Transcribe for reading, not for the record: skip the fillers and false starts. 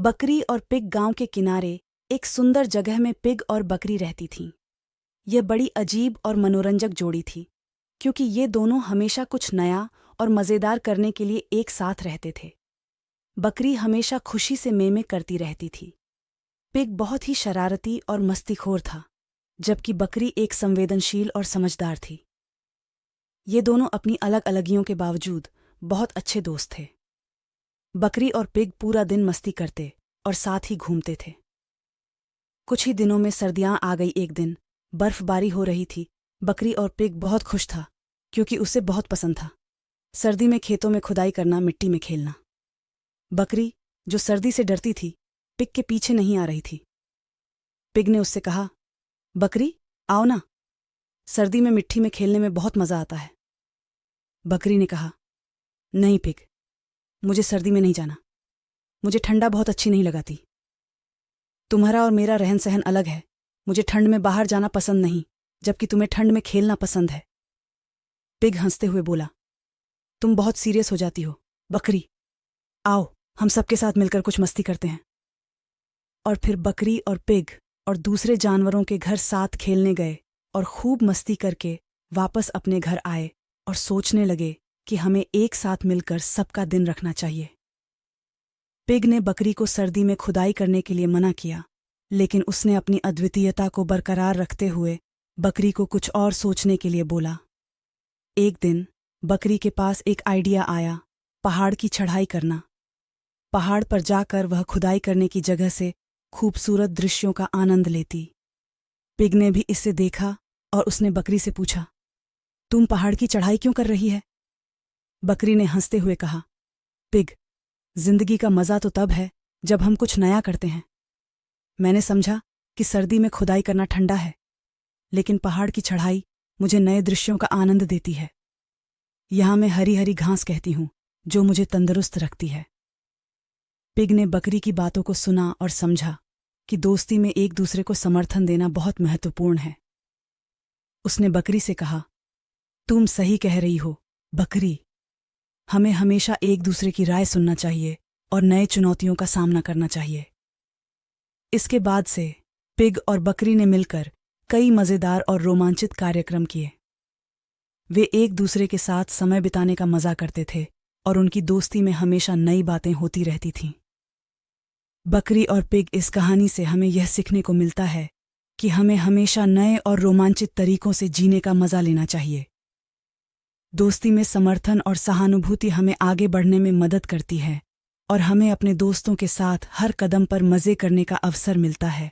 बकरी और पिग गांव के किनारे एक सुंदर जगह में पिग और बकरी रहती थीं। यह बड़ी अजीब और मनोरंजक जोड़ी थी, क्योंकि ये दोनों हमेशा कुछ नया और मज़ेदार करने के लिए एक साथ रहते थे। बकरी हमेशा खुशी से मेमे करती रहती थी। पिग बहुत ही शरारती और मस्तीखोर था, जबकि बकरी एक संवेदनशील और समझदार थी। ये दोनों अपनी अलग अलगियों के बावजूद बहुत अच्छे दोस्त थे। बकरी और पिग पूरा दिन मस्ती करते और साथ ही घूमते थे। कुछ ही दिनों में सर्दियां आ गई। एक दिन बर्फबारी हो रही थी। बकरी और पिग बहुत खुश था, क्योंकि उसे बहुत पसंद था सर्दी में खेतों में खुदाई करना, मिट्टी में खेलना। बकरी, जो सर्दी से डरती थी, पिग के पीछे नहीं आ रही थी। पिग ने उससे कहा, बकरी आओ ना, सर्दी में मिट्टी में खेलने में बहुत मज़ा आता है। बकरी ने कहा, नहीं पिग, मुझे सर्दी में नहीं जाना। मुझे ठंडा बहुत अच्छी नहीं लगाती। तुम्हारा और मेरा रहन सहन अलग है। मुझे ठंड में बाहर जाना पसंद नहीं, जबकि तुम्हें ठंड में खेलना पसंद है। पिग हंसते हुए बोला, तुम बहुत सीरियस हो जाती हो बकरी। आओ हम सबके साथ मिलकर कुछ मस्ती करते हैं। और फिर बकरी और पिग और दूसरे जानवरों के घर साथ खेलने गए और खूब मस्ती करके वापस अपने घर आए और सोचने लगे कि हमें एक साथ मिलकर सबका दिन रखना चाहिए। पिग ने बकरी को सर्दी में खुदाई करने के लिए मना किया, लेकिन उसने अपनी अद्वितीयता को बरकरार रखते हुए बकरी को कुछ और सोचने के लिए बोला। एक दिन बकरी के पास एक आइडिया आया, पहाड़ की चढ़ाई करना। पहाड़ पर जाकर वह खुदाई करने की जगह से खूबसूरत दृश्यों का आनंद लेती। पिग ने भी इसे देखा और उसने बकरी से पूछा, तुम पहाड़ की चढ़ाई क्यों कर रही है? बकरी ने हंसते हुए कहा, पिग, जिंदगी का मज़ा तो तब है जब हम कुछ नया करते हैं। मैंने समझा कि सर्दी में खुदाई करना ठंडा है, लेकिन पहाड़ की चढ़ाई मुझे नए दृश्यों का आनंद देती है। यहां मैं हरी हरी घास कहती हूं, जो मुझे तंदुरुस्त रखती है। पिग ने बकरी की बातों को सुना और समझा कि दोस्ती में एक दूसरे को समर्थन देना बहुत महत्वपूर्ण है। उसने बकरी से कहा, तुम सही कह रही हो बकरी। हमें हमेशा एक दूसरे की राय सुनना चाहिए और नए चुनौतियों का सामना करना चाहिए। इसके बाद से पिग और बकरी ने मिलकर कई मज़ेदार और रोमांचित कार्यक्रम किए। वे एक दूसरे के साथ समय बिताने का मज़ा करते थे और उनकी दोस्ती में हमेशा नई बातें होती रहती थीं। बकरी और पिग, इस कहानी से हमें यह सीखने को मिलता है कि हमें हमेशा नए और रोमांचित तरीकों से जीने का मज़ा लेना चाहिए। दोस्ती में समर्थन और सहानुभूति हमें आगे बढ़ने में मदद करती है और हमें अपने दोस्तों के साथ हर कदम पर मज़े करने का अवसर मिलता है।